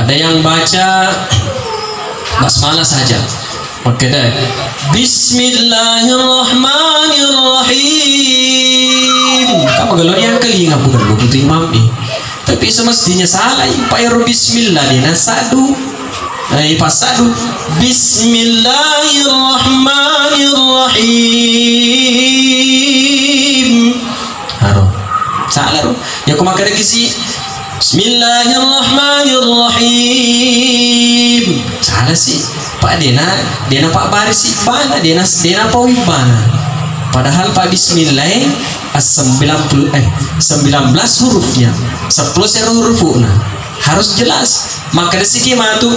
Ada yang baca basmalah saja. Oke deh. Bismillahirrahmanirrahim. Kamu kalau yang kelinga bukan begitu imam ini. Tapi semestinya salah. Pak Bismillah dia nasadu. Pasadu. Bismillahirrahmanirrahim. Haro. Salah. Ya aku makan lagi sih. Bismillahirrahmanirrahim. Salah sih. Pak Dena Pak Baris Ibana, Dena Pak Ibana. Padahal Pak Bismillah 19 hurufnya. 10 hurufnya. Harus jelas. Maka dari segi matu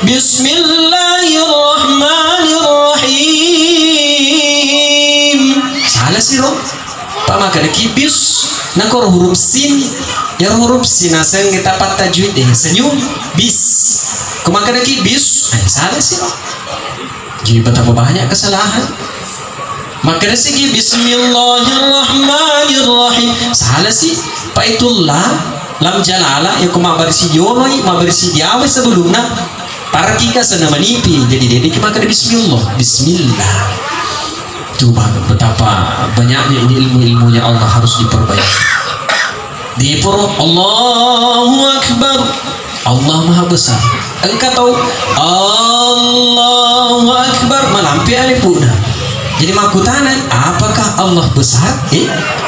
Bismillahirrahmanirrahim. Salah sih loh. Pak maka dari kibis nakor huruf sin. Yang huruf sin asal kita patah tajwid senyum bis. Kemakan lagi bis, salah sih loh. Jadi betapa banyak kesalahan. Maka dari segi Bismillahirrahmanirrahim, salah sih. Pak itulah lam jalala ya kuma berisi yonoi ma berisi diawe sebelumnya tarkika sana manipi. Jadi dia kemakan Bismillah. Bismillah. Coba betapa banyaknya ini ilmu-ilmunya Allah harus diperbaiki. Di perut Allahu Akbar. Allah Maha Besar. Engkau tahu Allahu Akbar melampi alif buna. Jadi makutanan apakah Allah besar?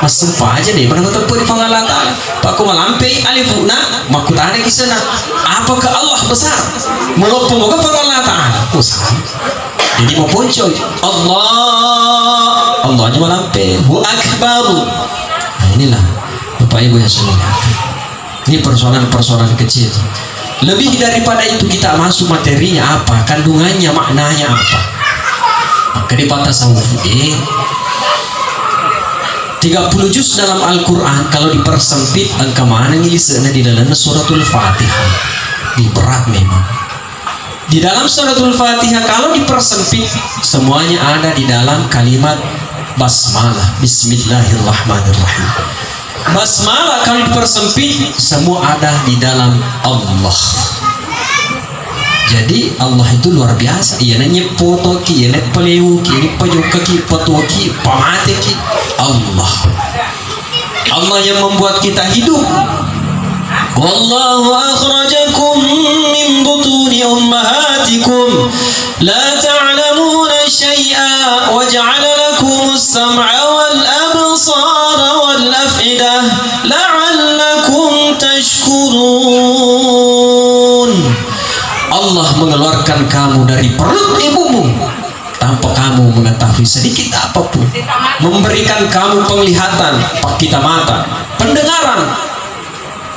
Mas sumpah aja deh pernah ketemu di pengalaman Ta'ala. Pak aku melampi alif buna makutanan di sana. Apakah Allah besar? Moga pengalaman Ta'ala besar. Jadi mau muncul Allahnya melampi Hu Akbar. Nah inilah Bapak Ibu yang saya lihat. Ini persoalan-persoalan kecil. Lebih daripada itu kita masuk materinya apa, kandungannya, maknanya apa. Maka di tasawuf 30 juz dalam Al-Quran kalau dipersempit angka mana ngilisnya di dalam suratul Fatihah. Di berat memang. Di dalam suratul Fatihah kalau dipersempit semuanya ada di dalam kalimat basmalah, Bismillahirrahmanirrahim. Basmalah kalau dipersempit semua ada di dalam Allah. Jadi Allah itu luar biasa. Ia nanya potoki, ia nanya pelewuki, ia nanya pajokaki, patuaki, pamateki. Allah. Allah yang membuat kita hidup. Wallahu akhrajakum min butuni ummahatikum la ta'lamuna syai'a wa ja'ala lakumus sam'a wal absara wal af'idah la'allakum tashkurun. Allah mengeluarkan kamu dari perut ibumu tanpa kamu mengetahui sedikit apapun, memberikan kamu penglihatan, pakita mata, pendengaran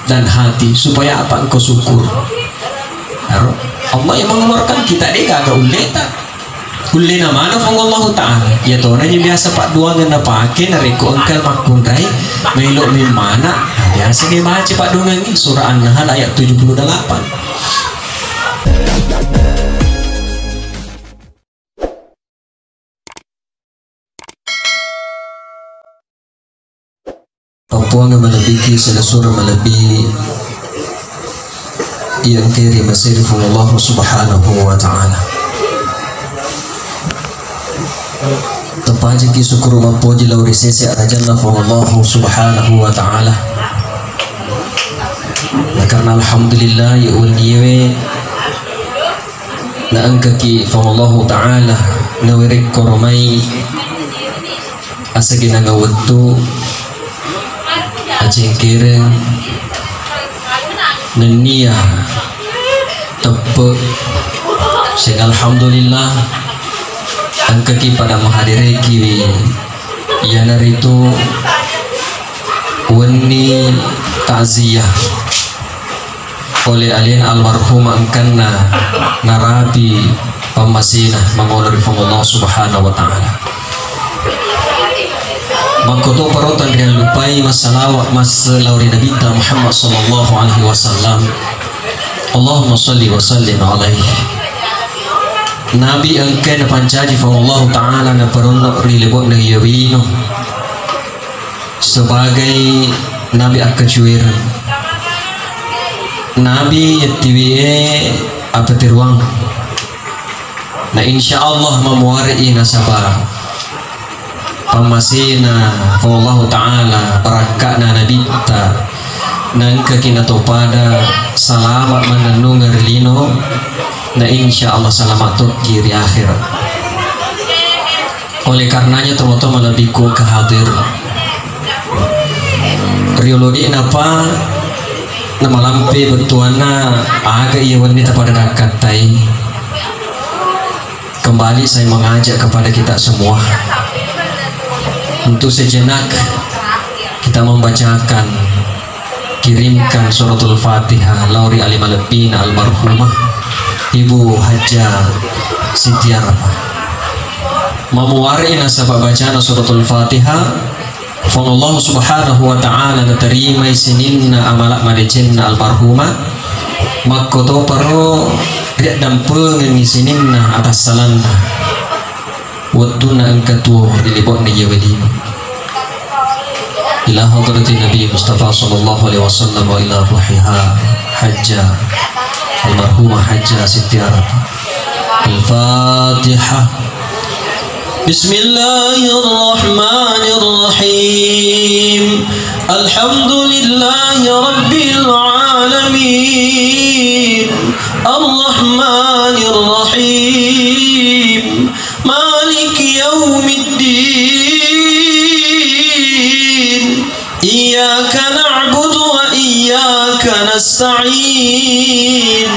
dan hati supaya apa? Engkau syukur. Allah yang mengeluarkan kita deh kagak uleta. Ulena mana Allah Ta'ala. Ya tuh nanya biasa pak dua ngena pakai nariko engkau makundai melok memana. Nah, biasa dia baca pak dua ini surah An-Nahl ayat 78. Papua melebihi selesura melebihi yang kiri masirfu Allah subhanahu wa ta'ala. Tepaji ki syukur mapoji lauri sesi arajalla Allah subhanahu wa ta'ala. Karena alhamdulillah ya ulniwe na angkaki Allah ta'ala na wirik koromai asagi nangawatu cengkeren nenia tepuk sehingga alhamdulillah angkaki pada menghadiri kiwi ya naritu wani ta'ziyah oleh alien almarhum angkana narabi pemasinah mengolori Allah subhanahu wa ta'ala. Makoto parotan dia lupai masalah lauri Nabi Muhammad sallallahu alaihi wasallam. Allahumma salli wa sallim alaihi. Nabi angke na pancaji fa Allah taala na perunna rilebok na yawino sebagai nabi akacuir Nabi yatiwie apa tiruang. Nah insya Allah memuari nasabah pamasina Allah Ta'ala parakana nabita nangka kinato pada salamat menenung ngerlino. Nah insya Allah salamatut kiri akhirat. Oleh karenanya teman-teman lebih ku kehadir riologi napa nama lampe betuana agak iya wanita pada dakatai. Kembali saya mengajak kepada kita semua untuk sejenak kita membacakan, kirimkan suratul Fatihah lauri alimalebin almarhumah Ibu Hajjah Siti Arafah. Memuari nasabah bacaan suratul Fatihah Allah subhanahu wa ta'ala naterima isininna amalak madecenna almarhumah makoto paro riak dampengen isininna atas salanna wadduna angkatuh dilibotna jawadina ila hadratin Nabi Mustafa sallallahu alaihi wasallam wa ila ruhiha Hajjah almarhumah Hajjah Siti Arafah. Al-Fatihah. Bismillahirrahmanirrahim. Alhamdulillahi rabbil alamin. Ar-Rahmanir-Rahim. Maliki yaumiddin. Iyyaka na'budu wa iyyaka nasta'in.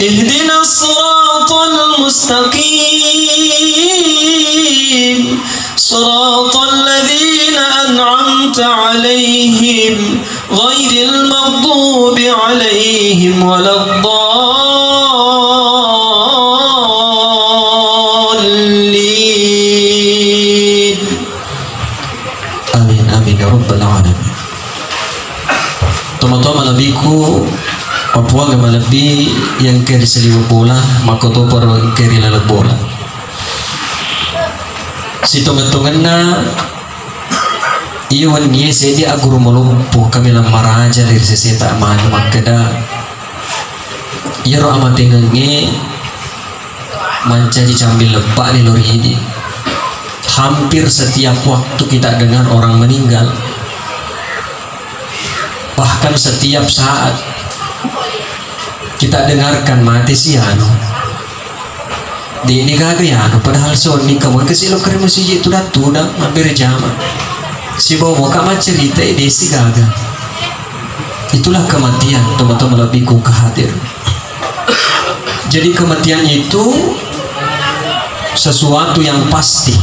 Ihdinas siratal mustaqim. Siratal ladzina an'amta 'alaihim ghairil maghdubi 'alaihim waladdallin. Amin amin ya rabbal alamin. Teman-teman lebihku Papua gama lebih yang keri seliwa bola makoto paro keri lalat bola si tongan-tonganna iwan ye sedi aguru melumpuh kami lamaraja dari seseta amanu makada iro amatengange mancaji cambil lebak di lori ini. Hampir setiap waktu kita dengar orang meninggal, bahkan setiap saat kita dengarkan mati si anu di ini kagak ya anu padahal soni kamu ke silo keren masih itu datu dah hampir jama si bawa kama cerita di si gaga. Itulah kematian teman-teman lebih ku kehadir. Jadi kematian itu sesuatu yang pasti,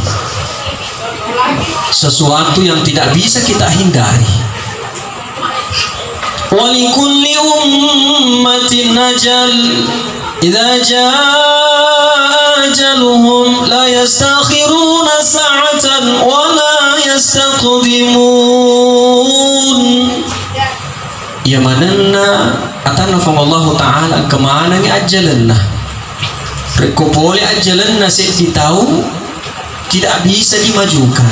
sesuatu yang tidak bisa kita hindari. وَلِكُلِّ أُمَّةٍ أَجَلٌ إِذَا جَاءَ أَجَلُهُمْ لَا يَسْتَأْخِرُونَ سَاعَةً وَلَا يَسْتَقْدِمُونَ. Ya mananna atana Allah Ta'ala kemana ni ajalanna reko boleh ajalanna seti tahu tidak bisa dimajukan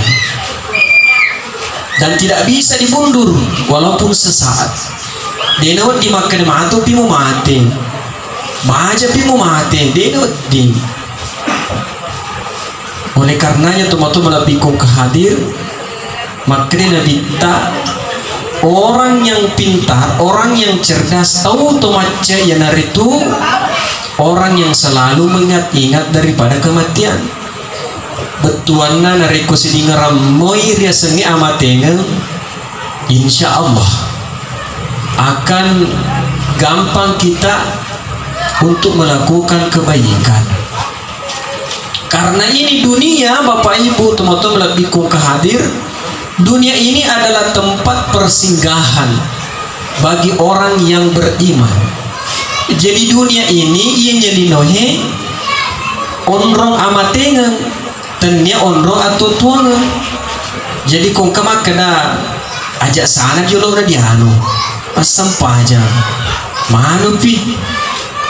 dan tidak bisa dimundur walaupun sesaat. Denawat dimakan matu pimu mati, baca pimu mati, denawat di. Oleh karenanya teman-teman lebih kau kehadir, makanya kita orang yang pintar, orang yang cerdas, tahu tomaca yang hari itu orang yang selalu mengingat-ingat daripada kematian. Betuanna nariko sidingaram moi riasengi amatengan, insya Allah akan gampang kita untuk melakukan kebaikan. Karena ini dunia, Bapak Ibu, teman-teman lebih ku kehadir, dunia ini adalah tempat persinggahan bagi orang yang beriman. Jadi dunia ini ia nyelinohe onrong amatengan tanya onrong atau tuangan. Jadi kong kemak kena ajak sana jolo na diano pas sampah aja manu pi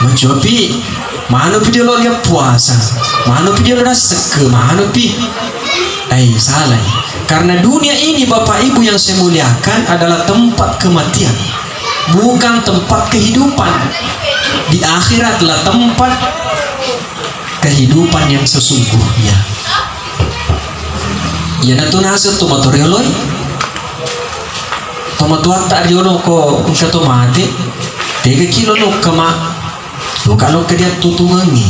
mencopi manu pi dia lo dia puasa manu pi dia lo seke manu pi salah. Karena dunia ini Bapak Ibu yang saya muliakan adalah tempat kematian. bukan tempat kehidupan. Di akhiratlah tempat kehidupan yang sesungguhnya. Ya natu nasa tomatorioloi tomatuak tak diono ko kato mati 3 kilo no kama lo kalau ke dia tutungangi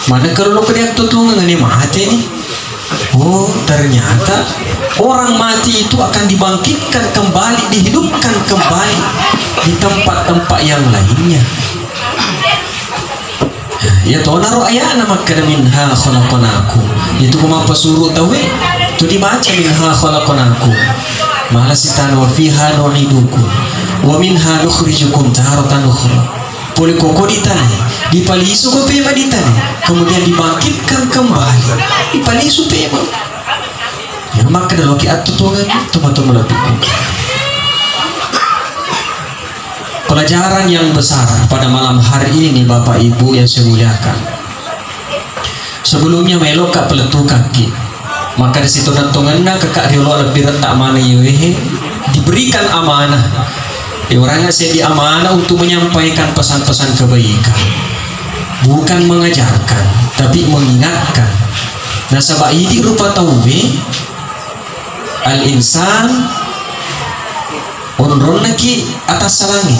mana kalau lo ke dia tutungangi mati nih. Oh ternyata orang mati itu akan dibangkitkan kembali, dihidupkan kembali di tempat-tempat yang lainnya. Ya toh naro ayana makana minha khalaqnakum. Itu kuma pasuruh tahu itu dibaca minha khalaqnakum. Malah sitan wa fiha nu'idukum wa minha nukhrijukum taratan ukhra. Poli koko ditanya, dipalisu ko pema ditanya, kemudian dibangkitkan kembali. Dipalisu pema. Ya maka dalam ki atutungan teman-teman lebih. Pelajaran yang besar pada malam hari ini Bapak Ibu yang saya muliakan. Sebelumnya melok kak peletu kaki. Maka di situ nantunganna kakak riolo lebih retak mana yuhe diberikan amanah. Orangnya saya diamanah untuk menyampaikan pesan-pesan kebaikan, bukan mengajarkan, tapi mengingatkan. Nah sabak ini rupa tauwe al insan unrunaki atas salangi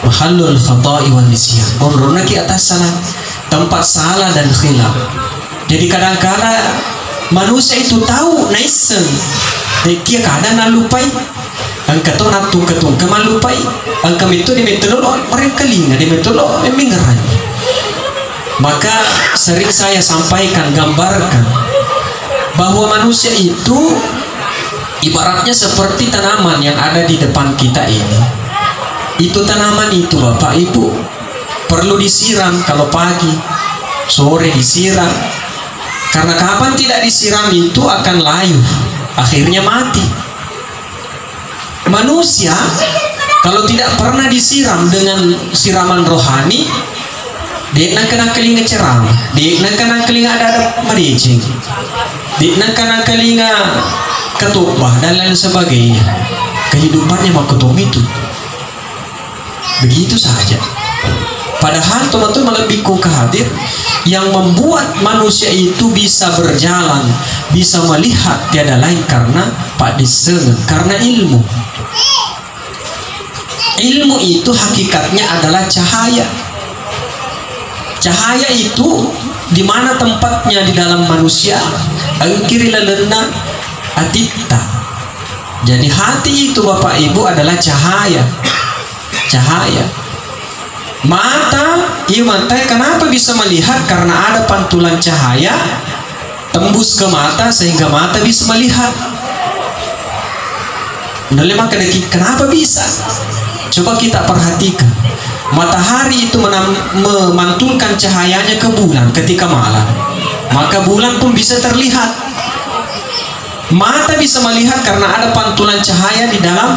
mahallul khata'i wan nisyan. Unrunaki atas salah, tempat salah dan khilaf. Jadi kadang-kadang manusia itu tahu naisen dia kadang nalupai angka to natung ketung kemalupai angka itu di metodolo mereka linga di metodolo mengeran. Maka sering saya sampaikan, gambarkan bahwa manusia itu ibaratnya seperti tanaman yang ada di depan kita ini. Itu tanaman itu Bapak Ibu perlu disiram kalau pagi, sore disiram. Karena kapan tidak disiram itu akan layu, akhirnya mati. Manusia kalau tidak pernah disiram dengan siraman rohani, dia nak kena kelinga ceram, dia nak kena kelinga ada mericing, dia nak kena kelinga ketubah dan lain sebagainya. Kehidupannya makutum itu begitu saja. Padahal teman-teman lebih hadir yang membuat manusia itu bisa berjalan, bisa melihat tiada lain karena Pak Disengen, karena ilmu. Ilmu itu hakikatnya adalah cahaya. Cahaya itu di mana tempatnya di dalam manusia? Angkiri lalena atita. Jadi hati itu Bapak Ibu adalah cahaya. Cahaya. Mata, iya mata kenapa bisa melihat? Karena ada pantulan cahaya tembus ke mata sehingga mata bisa melihat. Kenapa bisa? Coba kita perhatikan. Matahari itu memantulkan cahayanya ke bulan ketika malam, maka bulan pun bisa terlihat. Mata bisa melihat karena ada pantulan cahaya di dalam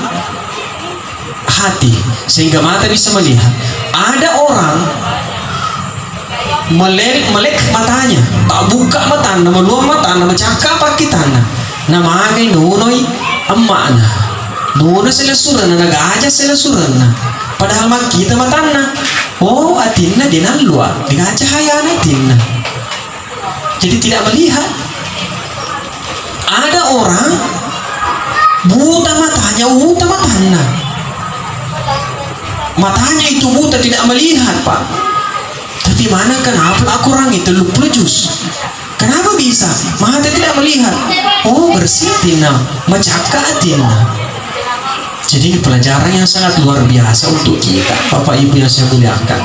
hati sehingga mata bisa melihat. Ada orang melek matanya, tak buka matanya, meluang matanya, mencakap pakitana, nama agai nunoi emakna, nuna selesuran, naga aja selesuran. Padahal mak kita matana, oh atinna dinan luar, dengan cahaya atinna. Jadi tidak melihat. Ada orang buta matanya, buta matanya. Matanya itu buta, tidak melihat Pak. Tapi mana kenapa aku orang itu lupa jus? Kenapa bisa? Mata tidak melihat. Oh bersih tina, macaka tina. Jadi ini pelajaran yang sangat luar biasa untuk kita Bapak Ibu yang saya muliakan.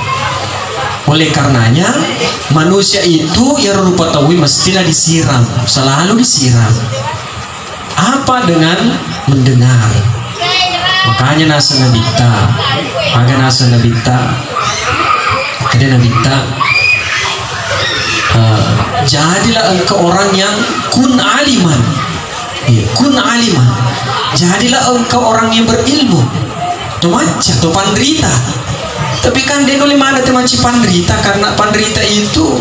Oleh karenanya manusia itu yang rupa tawi mestilah disiram, selalu disiram. Apa dengan mendengar? Makanya nasa nabita, aga nasa nabita, ada nabita. Jadilah engkau orang yang kun aliman, kun aliman. Jadilah engkau orang yang berilmu. Tomaca, to pandrita. Tapi kan dia boleh mana temaci pandrita, karena pandrita itu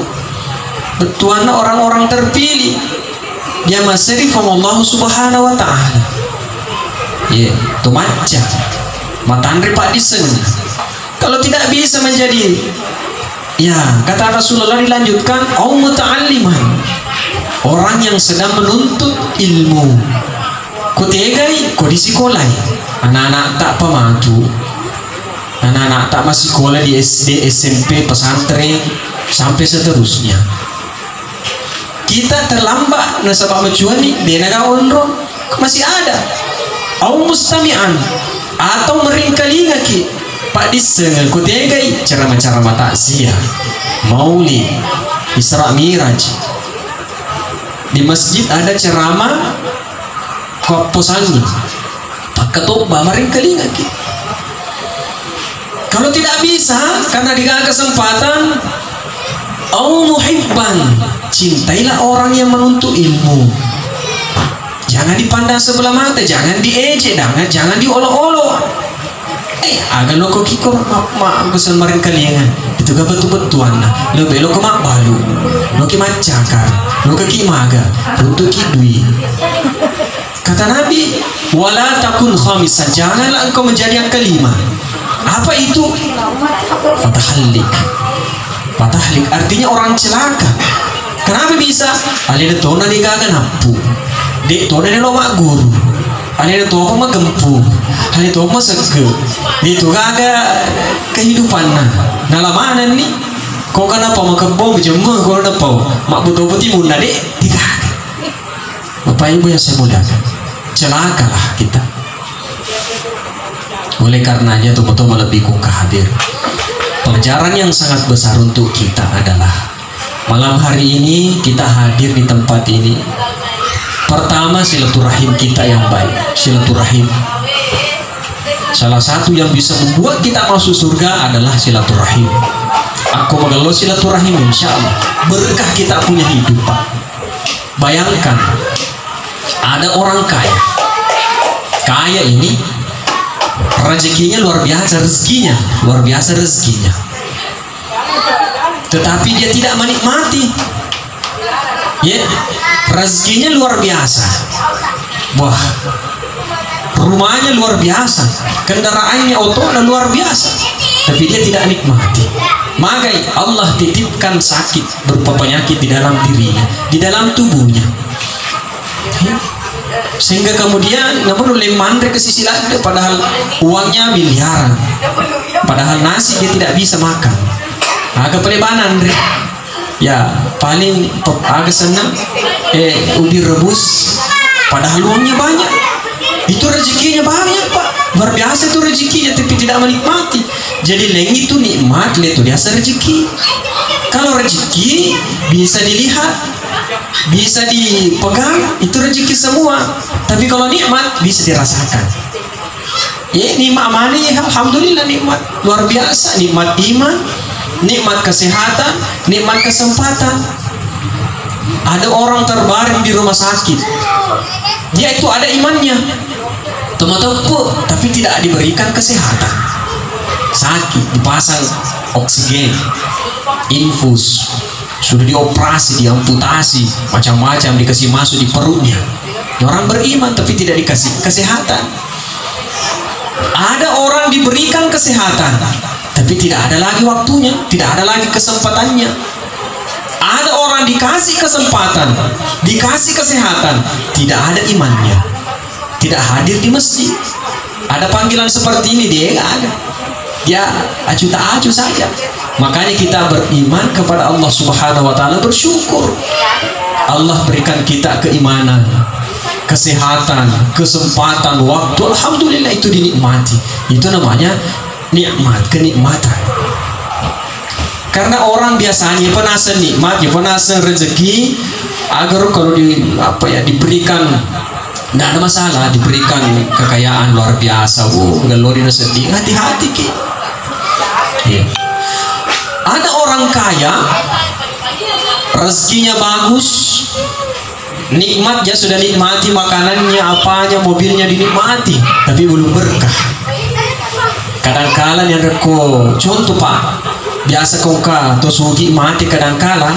betuana orang-orang terpilih. Dia masih Allah Subhanahu wa Ta'ala. Ya, tomaca. matandri pak disen. Kalau tidak bisa menjadi, ya kata Rasulullah dilanjutkan, au muta'alliman, orang yang sedang menuntut ilmu. Kutegai, kau di sekolah, anak-anak tak pemaju, anak-anak tak masih sekolah di SD, SMP, pesantren, sampai seterusnya. Kita terlambat nasabah mencuani di negara onro masih ada. Au mustami'an, atau meringkali ngaki pak disengal kutegai ceramah-ceramah takziah, maulid, Isra Miraj. Di masjid ada ceramah koposangi pak ketubah meringkali ngaki. Kalau tidak bisa karena dikasih kesempatan, au muhibban, cintailah orang yang menuntut ilmu. Jangan dipandang sebelah mata, jangan diejek, jangan diolok-olok. Agak lo kiko mak kesan marin kalian itu gak betul-betul anda lo belo ke mak balu lo ki macakar lo ke ki maga untuk ki dui. Kata Nabi, wala takun khamisan, janganlah engkau menjadi yang kelima. Apa itu? Fatahalik. Fatahlik artinya orang celaka. Kenapa bisa? Alina tona di gagan hapu. Dek tona di lomak guru. Alina tona mah gempu. Alina tona mah sege. Itu gaga kehidupan nah lamanan nih. Kau kenapa mau kebom jemur kau kenapa? Mak butuh putih muna dek tiga. Bapak Ibu yang saya muliakan, celakalah kita. Oleh karenanya betul-betul lebih hadir. Pelajaran yang sangat besar untuk kita adalah malam hari ini kita hadir di tempat ini. Pertama, silaturahim kita yang baik. Silaturahim, salah satu yang bisa membuat kita masuk surga adalah silaturahim. Aku mengeluh silaturahim, insya Allah berkah kita punya hidup, Pak. Bayangkan ada orang kaya. Kaya ini rezekinya luar biasa, rezekinya. Tetapi dia tidak menikmati. Ya, rezekinya luar biasa. Wah, rumahnya luar biasa, kendaraannya otonya luar biasa, tapi dia tidak nikmati. Maka Allah titipkan sakit berupa penyakit di dalam dirinya, di dalam tubuhnya. Ya. Sehingga kemudian namun oleh mandek ke sisi lain, padahal uangnya miliaran, padahal nasi dia tidak bisa makan. Agak pelebanan deh. Ya paling agak senang ubi rebus, padahal uangnya banyak. Itu rezekinya banyak, Pak, luar biasa itu rezekinya, tapi tidak menikmati. Jadi leng itu nikmat, itu biasa rezeki. Kalau rezeki bisa dilihat, bisa dipegang, itu rezeki semua. Tapi kalau nikmat bisa dirasakan. Ya, nikmat mana ya? Alhamdulillah nikmat luar biasa, nikmat iman, nikmat kesehatan, nikmat kesempatan. Ada orang terbaring di rumah sakit, dia itu ada imannya, teman-teman, tapi tidak diberikan kesehatan. Sakit, dipasang oksigen, infus, sudah dioperasi, diamputasi, macam-macam dikasih masuk di perutnya. Orang beriman tapi tidak dikasih kesehatan. Ada orang diberikan kesehatan tapi tidak ada lagi waktunya, tidak ada lagi kesempatannya. Ada orang dikasih kesempatan, dikasih kesehatan, tidak ada imannya, tidak hadir di masjid. Ada panggilan seperti ini, dia nggak ada, dia acuh tak acuh saja. Makanya kita beriman kepada Allah Subhanahu wa Ta'ala, bersyukur Allah berikan kita keimanan, kesehatan, kesempatan, waktu. Alhamdulillah itu dinikmati. Itu namanya nikmat, kenikmatan. Karena orang biasanya penasaran nikmat, ya penasaran rezeki, agar kalau diberikan, tidak ada masalah, diberikan kekayaan luar biasa, galorina sedih, hati-hati ki. Ya. Ada orang kaya, rezekinya bagus, nikmatnya sudah nikmati, makanannya, apanya, mobilnya dinikmati, tapi belum berkah. Kadang-kala yang reko, contoh Pak, biasa kau atau sugi mati kadang-kala,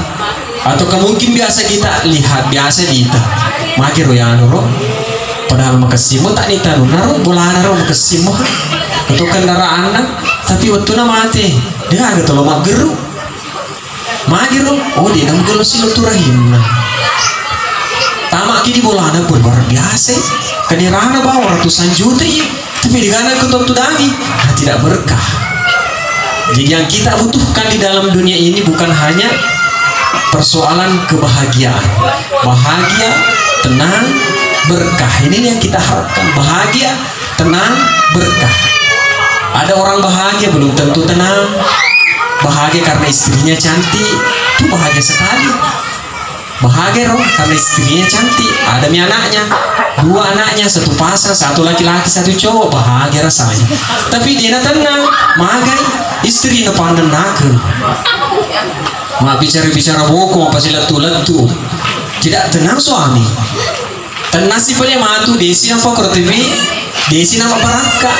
atau mungkin biasa kita lihat, biasa kita makir royano ro, padahal makasimu tak nita naro bola naro makasimu, atau kendaraan tapi waktu na mati dia agak tolong mageru oh dia nam gelo silaturahim tamak kini bolana pun luar biasa kenirana bawa ratusan juta ya tapi di kana ketentu dagi tidak berkah. Jadi yang kita butuhkan di dalam dunia ini bukan hanya persoalan kebahagiaan, bahagia, tenang, berkah. Ini yang kita harapkan, bahagia, tenang, berkah. Ada orang bahagia belum tentu tenang. Bahagia karena istrinya cantik, itu bahagia sekali. Bahagia dong karena istrinya cantik, ada anaknya, 2 anaknya, 1 pasang, 1 laki-laki 1 cowok, bahagia rasanya. Tapi dia tenang, magai istri na pandang naken, ma bicara boko, pasti letu, tidak tenang suami. Tenang sih punya matu desi yang fakir TV, desi nama baraka,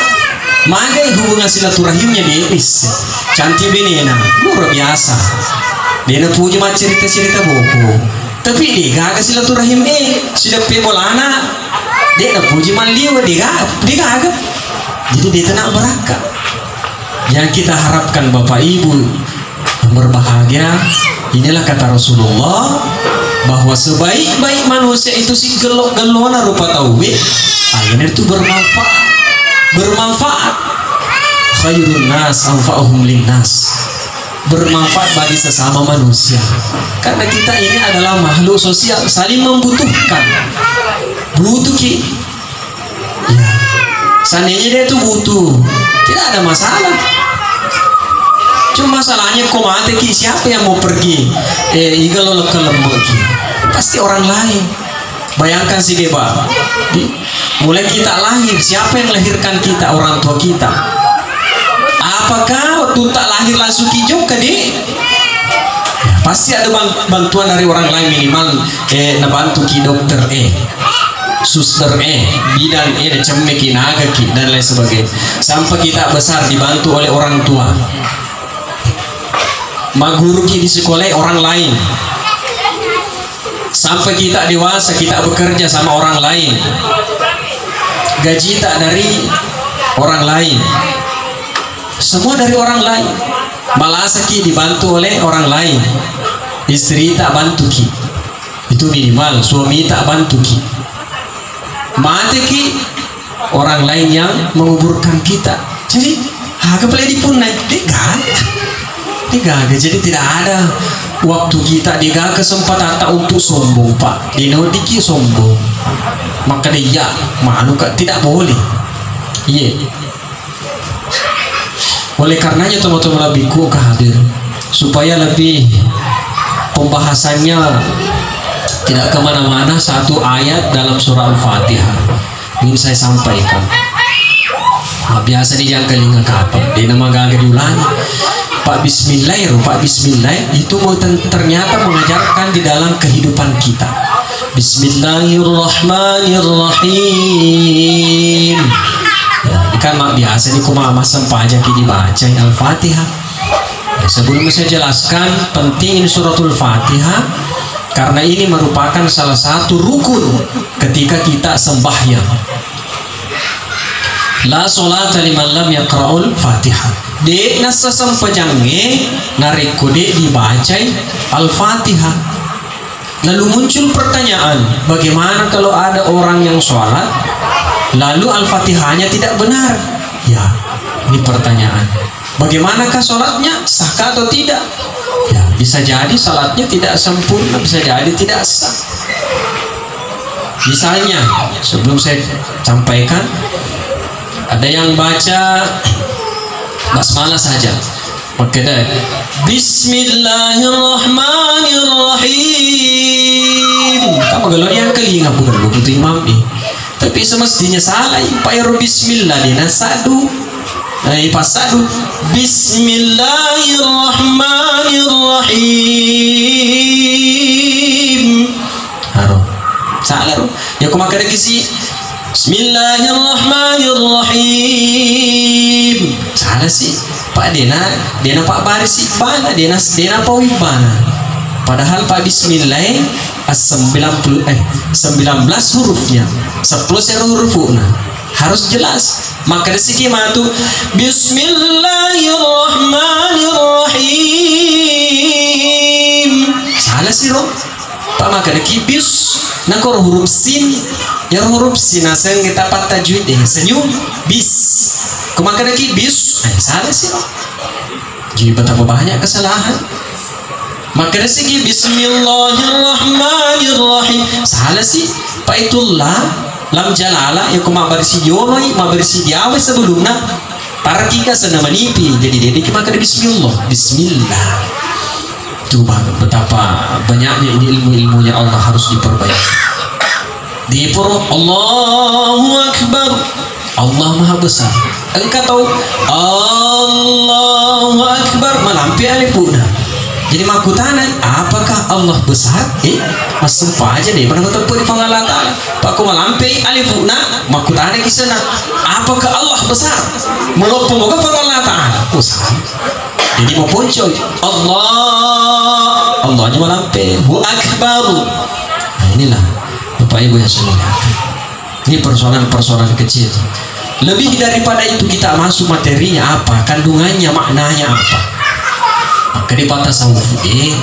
magai hubungan silaturahimnya desi, cantik benena, luar biasa. Dia na puji mat cerita boko. Tapi dia gak silaturahim sudah pebolana dia nak puji manliwa dia gak jadi dia tenang beraka. Yang kita harapkan Bapak Ibu yang berbahagia, inilah kata Rasulullah bahwa sebaik-baik manusia itu si gelona rupa tauhid akhirnya itu bermanfaat khairun nas anfa'uhum linnas, bermanfaat bagi sesama manusia karena kita ini adalah makhluk sosial, saling membutuhkan. Butuh ki ya, seandainya dia itu butuh tidak ada masalah, cuma masalahnya kok mati ki, siapa yang mau pergi igalo ke lembut ki, pasti orang lain. Bayangkan si Deba, mulai kita lahir, siapa yang melahirkan kita? Orang tua kita. Apakah waktu tak lahir langsung kijok ke dia? Ya, pasti ada bantuan dari orang lain minimal nabantu ki dokter suster bidan dan cemeki naga ki dan lain sebagainya. Sampai kita besar dibantu oleh orang tua. Maguru ki di sekolah orang lain. Sampai kita dewasa kita bekerja sama orang lain. Gaji tak dari orang lain. Semua dari orang lain. Malah ki dibantu oleh orang lain. Istri tak bantu ki, itu minimal. Suami tak bantu ki, mati ki orang lain yang menguburkan kita. Jadi harga peledi pun naik digaga. Jadi tidak ada waktu kita digaga kesempatan tak untuk sombong pak. Dinodiki sombong, maka dia malu kak, tidak boleh. Iya. Oleh karenanya teman-teman lebih hadir supaya lebih pembahasannya tidak kemana-mana. Satu ayat dalam surah Al-Fatihah ingin saya sampaikan. Nah, biasa di jangan kelinga kapan di nama gagal diulangi. Pak Bismillah itu ternyata mengajarkan di dalam kehidupan kita. Bismillahirrahmanirrahim. Kan biasa nih kumama sampah aja kita dibaca Al-Fatihah. Ya, sebelum saya jelaskan penting suratul Fatihah karena ini merupakan salah satu rukun ketika kita sembahyang. La sholata liman lam yaqra'ul Fatihah. De nasa sampajangge narikode dibaca Al-Fatihah. Lalu muncul pertanyaan, bagaimana kalau ada orang yang sholat lalu Al-Fatihahnya tidak benar? Ya, ini pertanyaan. Bagaimanakah sholatnya? Sahkah atau tidak? Ya, bisa jadi sholatnya tidak sempurna, bisa jadi tidak sah. Misalnya, sebelum saya sampaikan, ada yang baca basmalah saja. Maka dah Bismillahirrahmanirrahim. Kamu kalau yang kelinga bukan begitu imam ini. Tapi semestinya salah. Payro Bismillah dina sadu. Pas sadu Bismillahirrahmanirrahim. Haro. Salah ro. Ya aku makan kisi Bismillahirrahmanirrahim. Salah sih. Pak Dena Pak Baris Bana Dena Pak Wibana. Padahal Pak Bismillah 19 hurufnya 10 hurufnya harus jelas. Maka dari segi matu Bismillahirrahmanirrahim salah sih roh pak maka dari bis nakor huruf sin ya huruf sin asal kita pat tajwid senyum bis kemaka dari bis salah sih roh jadi betapa banyak kesalahan. Maka dari segi Bismillahirrahmanirrahim salah sih pak itulah lam jalala ya kuma barisi yonoi ma barisi diawe sebelumnya tarkika sana manipi jadi dia maka bismillah tuh betapa banyaknya ini ilmu-ilmunya Allah harus diperbaiki di purut Allahu Akbar Allah Maha Besar engkau tahu Allahu Akbar malampi alifuna jadi makutanan apakah Allah besar mas sumpah aja deh pernah ketemu di panggilan ta'ala pak ku malampi alifuna makutanan kisana apakah Allah besar melopong ke panggilan ta'ala besar jadi mau puncoy Allahnya malampi hu akbar. Nah inilah Bapak Ibu yang saya muliakan, ini persoalan-persoalan kecil. Lebih daripada itu kita masuk materinya apa, kandungannya, maknanya apa. Maka di tasawuf 30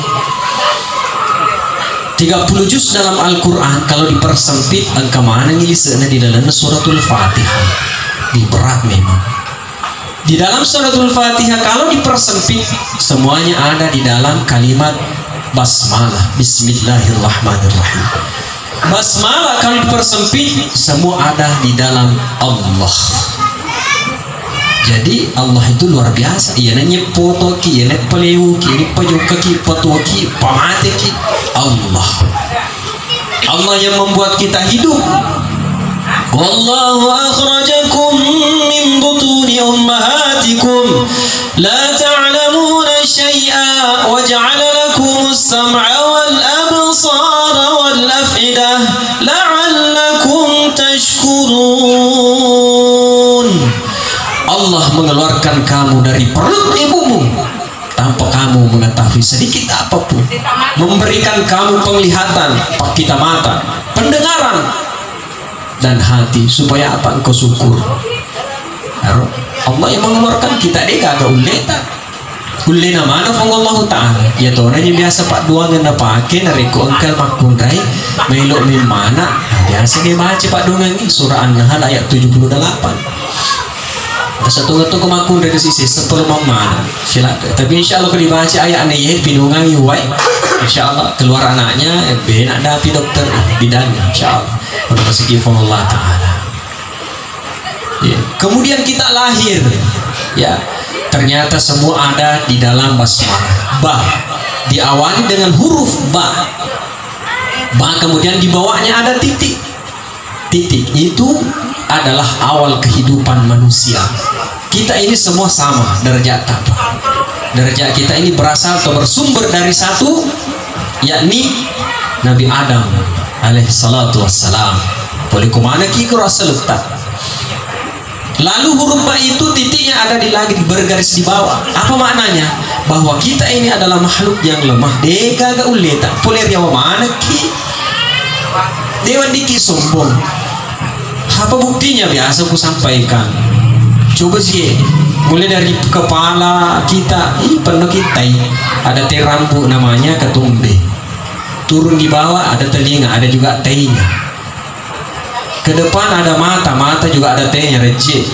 juz dalam Al-Quran kalau dipersempit angka mana ngilisana di dalam suratul Fatihah di berat memang. Di dalam suratul Fatihah kalau dipersempit semuanya ada di dalam kalimat basmalah Bismillahirrahmanirrahim. Basmalah kalau dipersempit semua ada di dalam Allah. Jadi Allah itu luar biasa. Iya nanya foto ki, iya nanya peleu ki, ini pejuka ki, petua ki, pamate ki. Allah yang membuat kita hidup. Wallahu akhrajakum min butuni ummahatikum la ta'lamuna syai'a wa ja'ala lakumus sam'a wal absara wal af'idah la'allakum tashkurun. Allah mengeluarkan kamu dari perut ibumu tanpa kamu mengetahui sedikit apapun, memberikan kamu penglihatan, pakita mata, pendengaran, dan hati supaya apa engkau syukur. Allah yang mengeluarkan kita deh kagak uleta. Ulena mana Allah Ta'ala ya tonanya biasa pak dua ngena pakai nariko engkal makundai melok memana biasa dia baca pak dongeng surah An-Nahl ayat 78. Satu ngetuk kemakun dari sisi sepuluh mana silakan. Tapi insya Allah kalau dibaca ayat ini pinungan yuwai insya Allah keluar anaknya benak dapi dokter bidangnya insya Allah berkasih Allah Ta'ala ya. Kemudian kita lahir ya ternyata semua ada di dalam basmalah ba diawali dengan huruf ba kemudian di bawahnya ada titik itu adalah awal kehidupan manusia. Kita ini semua sama derajat apa? Derajat kita ini berasal atau bersumber dari satu, yakni Nabi Adam alaihi salatu wassalam. Boleh kemana ki kurasa letak. Lalu huruf ba itu titiknya ada di langit bergaris di bawah. Apa maknanya? Bahwa kita ini adalah makhluk yang lemah. Dega ga uleta. Boleh riawa mana ki? Dewan diki sombong. Apa buktinya biasa aku sampaikan. Coba sih, mulai dari kepala kita, penuh kita ada teh rambut namanya ketumbe. Turun di bawah ada telinga, ada juga tehnya. Ke depan ada mata juga ada tehnya receh.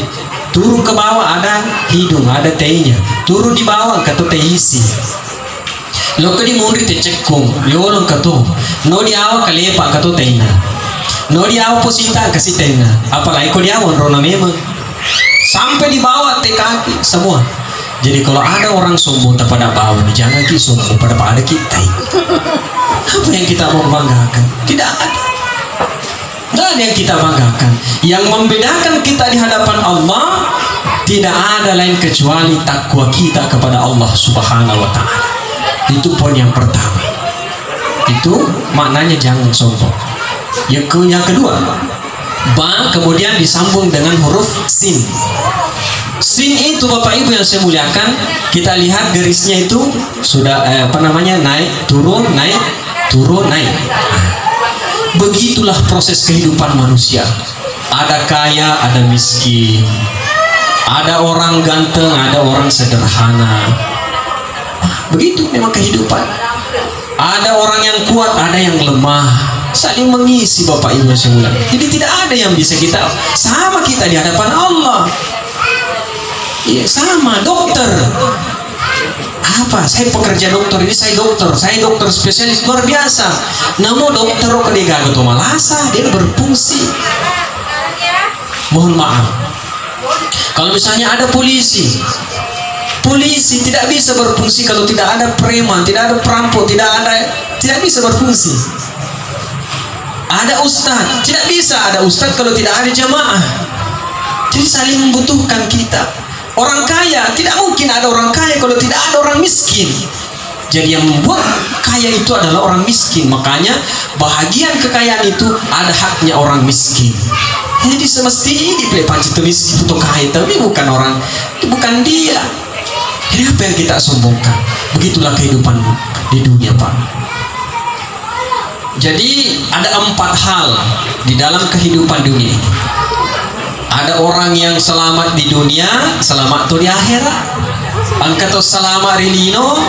Turun ke bawah ada hidung, ada tehnya. Turun di bawah kata teh isi. Lo ke di murid teh cekung, liolong kata. No di awal kalepa kata tehnya. No di awal posita kasih tehnya. Apalagi kau di awal rona memang. Sampai di bawah teh kaki semua. Jadi kalau ada orang sombong pada bawah, jangan ki sombong pada kita. Apa yang kita mau banggakan? Tidak ada. Tidak ada yang kita banggakan. Yang membedakan kita di hadapan Allah tidak ada lain kecuali takwa kita kepada Allah Subhanahu wa Ta'ala. Itu poin yang pertama. Itu maknanya jangan sombong. Yang kedua, ba kemudian disambung dengan huruf sin. Sin itu Bapak Ibu yang saya muliakan, kita lihat garisnya itu sudah naik turun naik turun naik. Begitulah proses kehidupan manusia. Ada kaya, ada miskin. Ada orang ganteng, ada orang sederhana. Begitu memang kehidupan. Ada orang yang kuat, ada yang lemah. Saling mengisi Bapak Ibu sekalian. Jadi tidak ada yang bisa kita sama kita di hadapan Allah. Iya, sama dokter. Apa? Saya pekerja dokter ini, saya dokter spesialis luar biasa. Namun dokter kok dia gagal tuh malasa, dia berfungsi. Mohon maaf. Kalau misalnya ada polisi tidak bisa berfungsi kalau tidak ada preman, tidak ada perampok, tidak bisa berfungsi. Ada ustadz, tidak bisa ada ustadz kalau tidak ada jamaah. Jadi saling membutuhkan kita. Orang kaya, tidak mungkin ada orang kaya kalau tidak ada orang miskin. Jadi yang membuat kaya itu adalah orang miskin. Makanya bahagian kekayaan itu ada haknya orang miskin. Jadi semestinya dipilih panci miskin untuk kaya, tapi bukan orang, itu bukan dia. Jadi apa yang kita sombongkan? Begitulah kehidupan di dunia, Pak. Jadi ada 4 hal di dalam kehidupan dunia ini. Ada orang yang selamat di dunia, selamat tuh di akhirat. Angkat selamat rilino,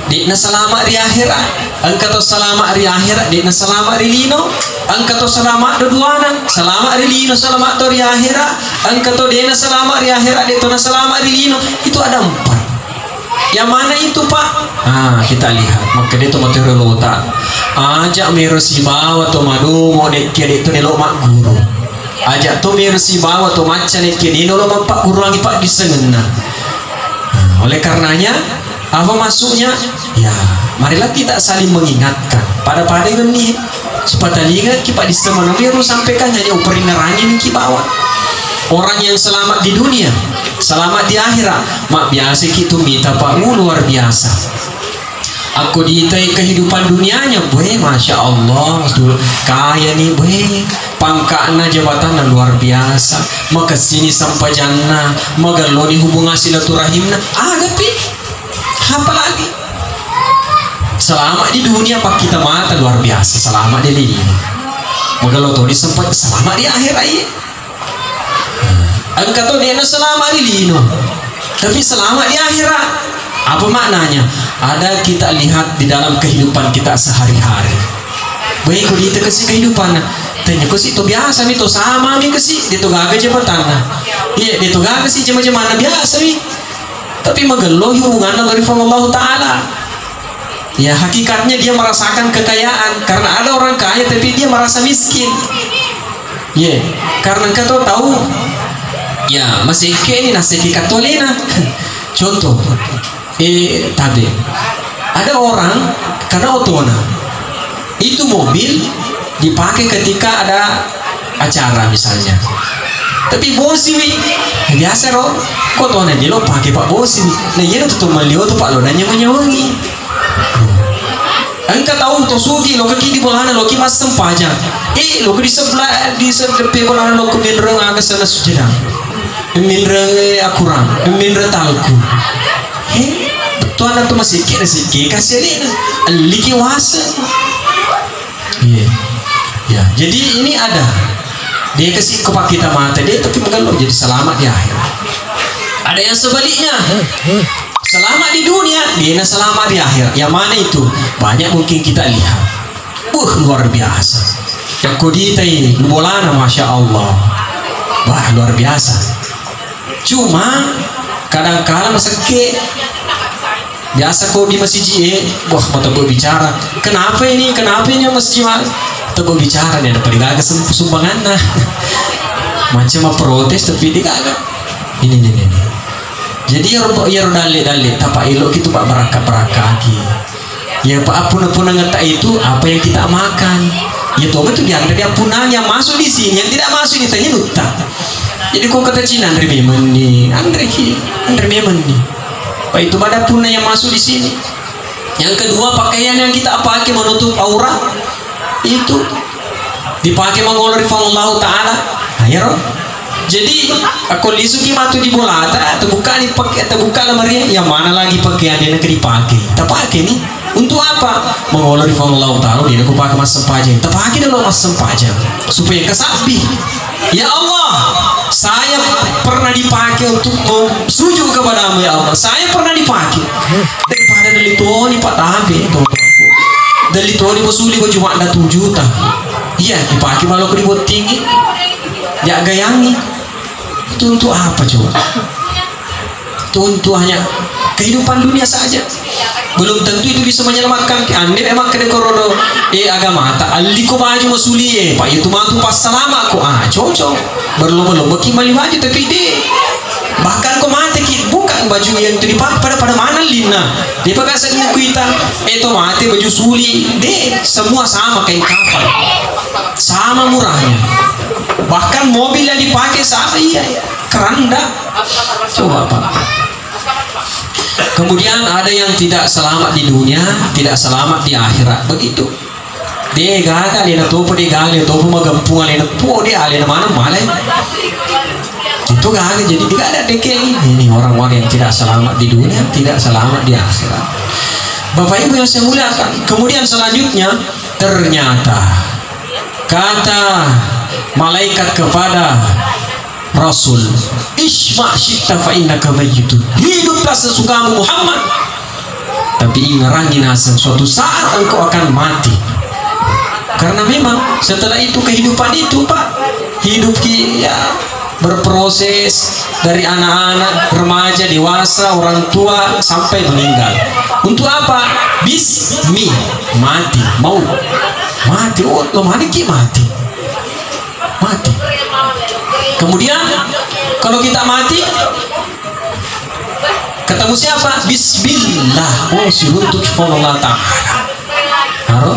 di selamat di akhirat. Angkat selamat di akhirat, di selamat rilino. Angkat selamat duduana, selamat rilino, selamat tuh di akhirat. Angkat di selamat di akhirat, di selamat rilino. Itu ada 4. Yang mana itu, Pak? Kita lihat. Maka dia itu materi lota. Ajak merusi bawa to madu mau dek kiri itu nelo mak guru. Ajak to merusi bawa to macan dek kiri nelo mak guru lagi Pak disengena. Oleh karenanya apa masuknya? Ya, marilah kita saling mengingatkan. Pada ini supaya lihat kita disemana biar sampaikan hanya uperinarangin ki bawa. Orang yang selamat di dunia, selamat di akhirat, mak biasa kita minta Pak luar biasa. Aku diitai kehidupan dunianya, boy, masya Allah, kaya nih, boy, pangkatnya jabatan luar biasa. Maka sini sampai jannah, maka lo dihubungan silaturahimna, tapi apa lagi? Selamat di dunia Pak kita mata luar biasa, selamat di dunia. Maka lo tuh disempat selamat di akhirat ya. Angkat tuh dia selamat di lino, tapi selamat di akhirat. Apa maknanya? Ada kita lihat di dalam kehidupan kita sehari-hari. Baik kalau kita kasih kehidupan, tanya kasih itu biasa nih, itu sama nih kasih, dia tuh gak jabatan. Iya, dia tuh gak kasih macam-macam biasa nih. Tapi mengeluh hubungan dari Allah Taala. Ya hakikatnya dia merasakan kekayaan karena ada orang kaya tapi dia merasa miskin. Iya, karena kita tahu. Ya, masih ini nasi katolina. Contoh, tadi ada orang karena otona itu mobil dipakai ketika ada acara misalnya. Tapi bosi biasa roh, kok otona dia lo pakai Pak bosi. Nah ini tuh melio tuh Pak lo nanya menyawangi. Engkau tahu tuh sugi lo kaki di bolana lo kimas sempaja. Lo di sebelah bolana lo keminreng agak sana sujudang. Minre akuran, minre talku. Betul anak tu masih kira sih, kasih dia, liki wasa. Ya. Jadi ini ada. Dia kasih kepak kita mata dia, tapi mengeluh jadi selamat di akhir. Ada yang sebaliknya, selamat di dunia, dia selamat di akhir. Yang mana itu? Banyak mungkin kita lihat. Luar biasa. Yang kodita ini, bolana, masya Allah. Luar biasa. Cuma kadang-kadang sakit biasa kau di masjid mata gue bicara kenapa ini masjid atau gue bicara nih ada perigagak sumbangan macam protes tapi dia agak ini jadi ya dalil tapa ilok itu Pak beraka ya Pak apun ngeta itu apa yang kita makan ya tuh itu dia punan yang masuk di sini yang tidak masuk ditanya nuta. Jadi kau kata Cina Andre Memen nih. Pak itu ada punah yang masuk di sini. Yang kedua pakaian yang kita pakai menutup aurat itu dipakai mengolori Allah Taala. Ya roh. Jadi aku lisuki matu di bola terbuka lemari yang mana lagi pakaian yang dipakai. Tak pakai nih. Untuk apa apa? Mengolor di Allah Ta'ala dia aku pakai mas sempajang. Terpakai dulu mas sempajang supaya kesabih. Ya Allah, saya pernah dipakai untuk sujud kepadamu ya Allah. Saya pernah dipakai. Daripada dari tuoni Pak Tabe, dari tuoni musuli kau cuma ada 7 juta. Iya, dipakai malu ke dibuat tinggi. Ya gayangi. Itu untuk apa coba? Itu untuk hanya kehidupan dunia saja. Belum tentu itu bisa menyelamatkan. Anda memang kena korodo agama tak aliko baju masuli pak itu matu pas selama aku cocok berlomba-lomba bagi mali baju tapi dia bahkan kau mati bukan baju yang itu dipakai pada mana lina dia pakai seni kita itu mati baju suli deh semua sama kain kafan sama murahnya bahkan mobil yang dipakai sama iya keranda coba pak. Kemudian ada yang tidak selamat di dunia, tidak selamat di akhirat. Begitu. Dia gagal, dia topo dia gagal, topo magampungan, dia po dia alih mana malah. Itu gagal. Jadi tidak ada dekeng. Ini orang-orang yang tidak selamat di dunia, tidak selamat di akhirat. Bapak Ibu yang saya muliakan. Kemudian selanjutnya ternyata kata malaikat kepada Rasul, isma' syi'ta fa innaka mayyitun. Hiduplah sesukamu Muhammad. Tapi ingat nasa suatu saat engkau akan mati. Karena memang setelah itu kehidupan itu Pak, hidup ya berproses dari anak-anak, remaja, dewasa, orang tua sampai meninggal. Untuk apa? Bismi, mati, mau mati. Oh, lo mati. Kemudian kalau kita mati ketemu siapa? Bismillah. Oh, si runtuk Allah Ta'ala.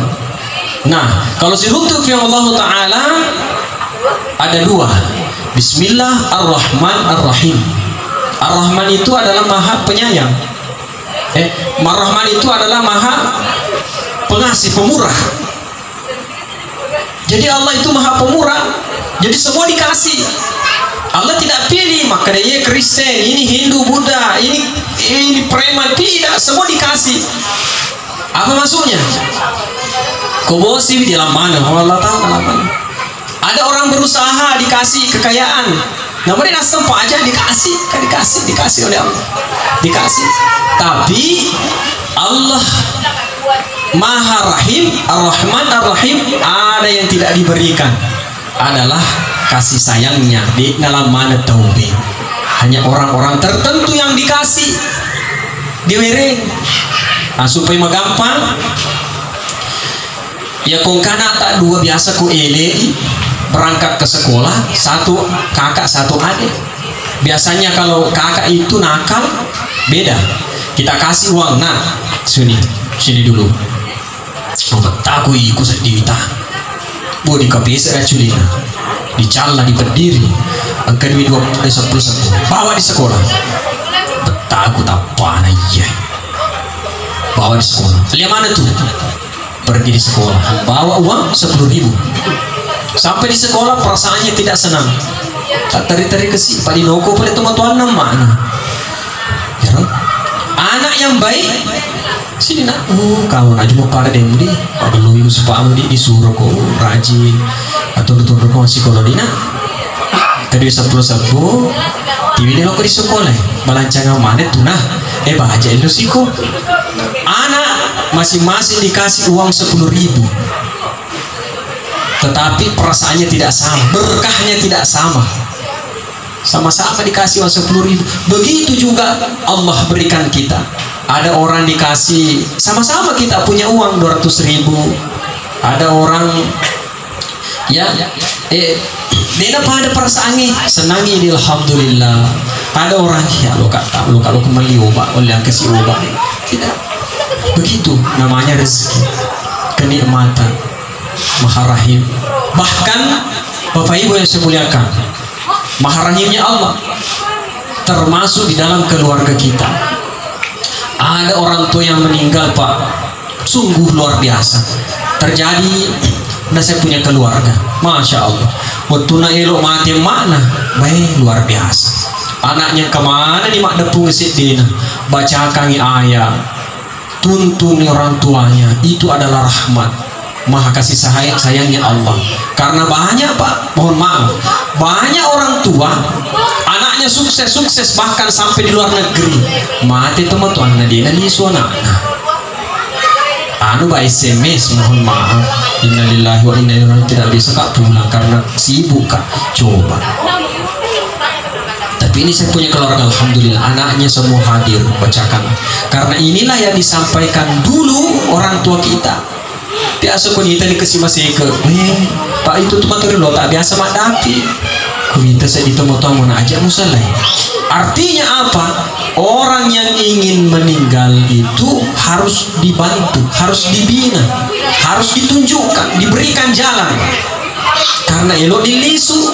Nah, kalau si runtuk Allah Ta'ala ada 2. Bismillah Ar-Rahman Ar-Rahim. Ar-Rahman itu adalah maha penyayang. Ar-Rahman itu adalah maha pengasih, pemurah. Jadi Allah itu maha pemurah. Jadi semua dikasih. Allah tidak pilih maka dia Kristen, ini Hindu, Buddha, ini preman, tidak, semua dikasih. Apa maksudnya? Kau bosi di dalam mana? Allah tahu dalam mana. Ada orang berusaha dikasih kekayaan. Namun dia nasem aja dikasih oleh Allah. Dikasih. Tapi Allah Maha Rahim, Ar-Rahman Ar-Rahim, ada yang tidak diberikan. Adalah kasih sayangnya di dalam mana taube. Hanya orang-orang tertentu yang dikasih diwereng. Nah, supaya gampang ya kong kana tak 2 biasa ku ele berangkat ke sekolah, 1 kakak 1 adik. Biasanya kalau kakak itu nakal beda, kita kasih uang. Nah sini dulu takut ikut sedita bu di KPS culina dicala diberdiri angka 21 bawa di sekolah takut apa iya bawa di sekolah. Lihat mana tuh pergi di sekolah bawa uang 10.000 sampai di sekolah perasaannya tidak senang tak teri-teri kesi pada noko pada teman-teman mana ya, anak yang baik sini nak kau nak cuma pada demo di pada lu ibu sepamu disuruh kau rajin atau turun kau masih koloni nak tadi 10 TV dia kau di sekolah balancangan mana tuh nah baca ilusiku anak masing-masing dikasih uang 10.000 tetapi perasaannya tidak sama, berkahnya tidak sama-sama dikasih uang 10.000. Begitu juga Allah berikan kita. Ada orang dikasih sama-sama kita punya uang 200.000. Ada orang ya dia pada perasaannya senangi alhamdulillah. Ada orang ya lo kalau kembali obat oleh yang kasih obat tidak begitu namanya rezeki kenikmatan Maha Rahim. Bahkan Bapak Ibu yang saya muliakan, Maha Rahimnya Allah termasuk di dalam keluarga kita. Ada orang tua yang meninggal Pak, sungguh luar biasa. Terjadi, dan saya punya keluarga, Masya Allah. Waktu nak elok mati mana, baik luar biasa. Anaknya kemana di mak depung sedina, baca kangi ayat. tuntun orang tuanya itu adalah rahmat, maha kasih sayangnya Allah. Karena banyak Pak, mohon maaf, banyak orang tua anaknya sukses bahkan sampai di luar negeri, mati teman-teman dia lisu anak-anak anu ba SMS, mohon maaf, innalillahi wa inna ilaihi raji'un, tidak bisa Kak pulang karena sibuk Kak. Coba, tapi ini saya punya keluarga, alhamdulillah anaknya semua hadir, bacakan, karena inilah yang disampaikan dulu orang tua kita. Biasa ko kita dikasih masih ke Pak itu tuh materi lo tak biasa mak dapi ku minta saya ditemu-temu aja musalai. Artinya apa? Orang yang ingin meninggal itu harus dibantu, harus dibina, harus ditunjukkan, diberikan jalan. Karena elok dilisu,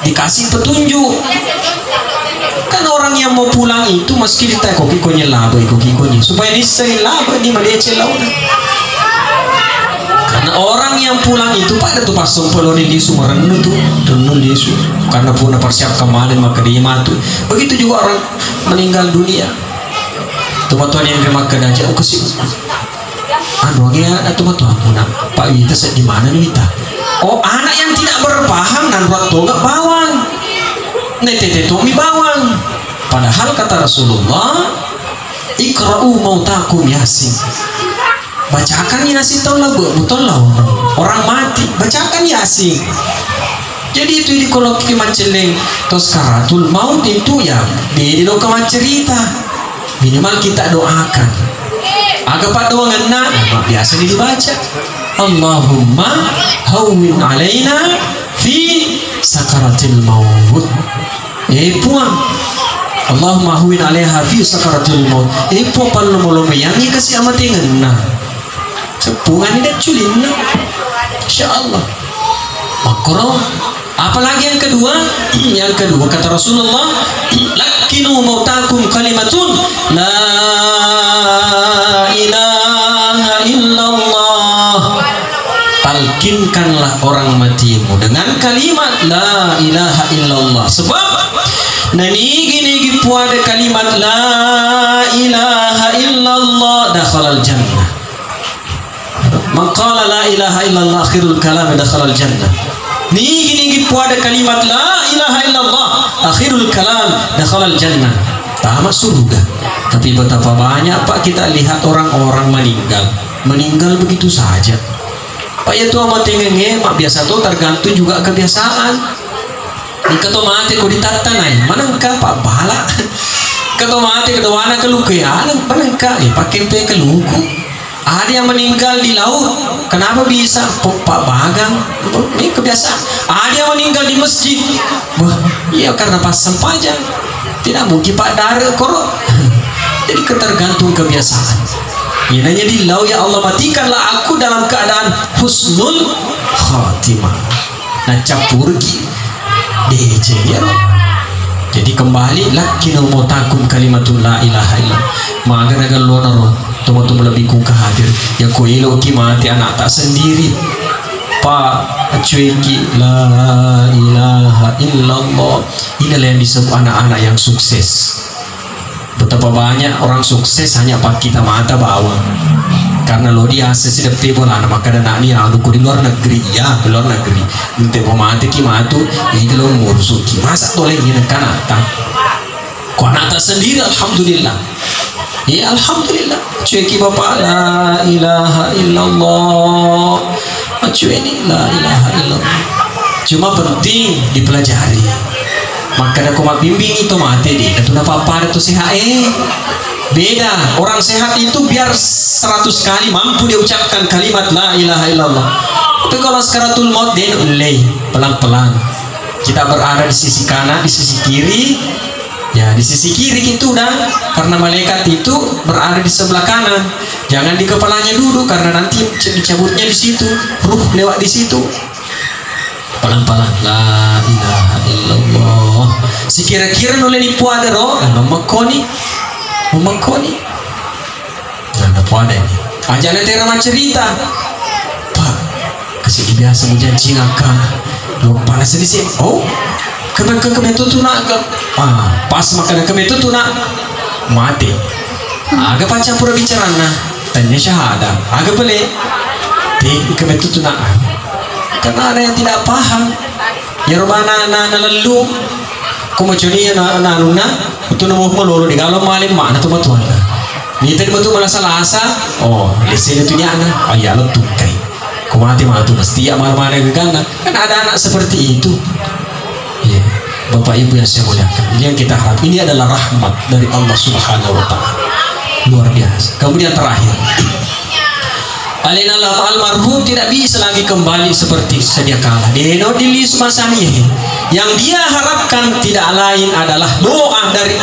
dikasih petunjuk. Kan orang yang mau pulang itu meski ditanya koki-konya laba, koki-konya supaya disay laba ni madia celauna. Karena orang yang pulang itu pada tuh pas sempelo di lisu merenung tuh renung lisu karena pun persiap kemarin maka dia mati. Begitu juga orang meninggal dunia. Teman-teman yang terima kerja kesih. Anu ya teman-teman nak Pak kita di mana nih kita? Oh anak yang tidak berpaham dan waktu nggak bawang. Netete tomi bawang. Padahal kata Rasulullah, ikra'u mautakum yasin. Bacakan Yasin, tolong orang mati, bacakan Yasin. Jadi itu di koloki manceleng tos karatul maut itu ya di lokal cerita minimal kita doakan agak pak doa ngena biasa dibaca Allahumma hawwin alaina fi sakaratil maut puang Allahumma hawwin alaiha fi sakaratil maut po palomolomo yang kasih amati ngena sepungan ini culin, insyaallah. Makro. Apalagi yang kedua? Yang kedua kata Rasulullah, lakinu mautakum kalimatun la ilaha illallah. Talkinkanlah orang matimu dengan kalimat la ilaha illallah. Sebab nigi puada kalimat la ilaha illallah dakhalal jannah. Maqala la ilaha illallah akhirul kalam dakhalal jannah. Nigi puada kalimat la ilaha illallah akhirul kalam dakhalal jannah. Tamat surga. Tapi betapa banyak Pak kita lihat orang-orang meninggal begitu saja. Pak ya tuh amat ngenge mak biasa tuh tergantung juga kebiasaan. Dikato mati ko ditatanay manangka Pak bala. Kato mati kedoana keluku ya manangka pakai pe keluku. Ada yang meninggal di laut, kenapa bisa? Pak Bagang, ini kebiasaan. Ada yang meninggal di masjid, wah, iya karena pas sempajang. Tidak mungkin Pak Dare korok. Jadi ketergantung kebiasaan. Ya nanya di laut ya Allah matikanlah aku dalam keadaan husnul khatimah. Nah capurgi, DJ ya. Jadi kembali lakinu mautakum kalimatul la ilaha illallah. Maga-naga lonaro teman-teman lebih ku hadir ya ku elo ki mati anak tak sendiri Pak cueki la ilaha illallah. Inilah yang disebut anak-anak yang sukses. Betapa banyak orang sukses hanya pak kita mata bawah karena lo dia sedap tebol anak maka anak ni anak di luar negeri ya di luar negeri nanti mau mati ki matu ini lo ngurus ki masa toleh ini kan anak ku anak tak sendiri alhamdulillah. Ya alhamdulillah. Cueki bapak la ilaha illallah. Cueki la ilaha illallah. Cuma penting dipelajari. Maka aku mak bimbing itu mati deh. Itu apa itu sehat beda. Orang sehat itu biar 100 kali mampu dia ucapkan kalimat la ilaha illallah. Tapi kalau sekaratul maut dia ulai pelan-pelan. Kita berada di sisi kanan, di sisi kiri. Ya di sisi kiri itu udah karena malaikat itu berada di sebelah kanan. Jangan di kepalanya dulu karena nanti dicabutnya di situ, ruh lewat di situ. Pelan-pelan la ilaha illallah. Si kira-kira noleh di puada roh, memakoni. Nanda puada ini. Aja nanti ramah cerita. Pak, kasih biasa mau janji ngaka. Lo panas di sini. Oh. Kebetulan nak pas makan kebetulan nak mati Aga pancang pura bicara na tanya syahada. Aga boleh. Kebetul nak. Karena ada yang tidak paham. Ya rubana na lalu. Kumacuni na nuna. Itu nama melulu di kalau malim mana tu betul. Ni tadi betul malah salah asa. Oh, di sini tu ni anak. Ayah lo tukai. Kumati matu mesti amar mana gegana. Kan ada anak seperti itu. Ya. Bapak Ibu yang saya muliakan, ini yang kita harap. Ini adalah rahmat dari Allah Subhanahu wa Ta'ala. Luar biasa. Kemudian terakhir, Alinallah almarhum tidak bisa lagi kembali seperti sedia kala. Deno dilis masanihi. Yang dia harapkan tidak lain adalah doa dari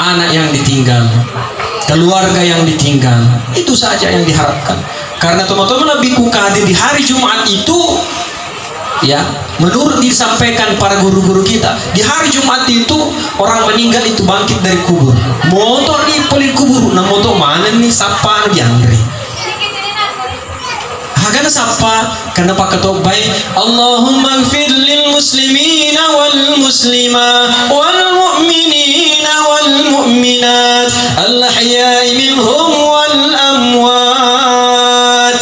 anak yang ditinggal, keluarga yang ditinggal. Itu saja yang diharapkan. Karena teman-teman lebih kukadir di hari Jumat itu, ya, menurut disampaikan para guru-guru kita, di hari Jumat itu orang meninggal itu bangkit dari kubur. Motor di pelin kubur, nah motor mana nih sapa diangri. Karena sapa, karena pak ketua baik. Allahumma gfir lil muslimina wal muslimat wal mu'minina wal mu'minat al ahya'i minhum wal amwat.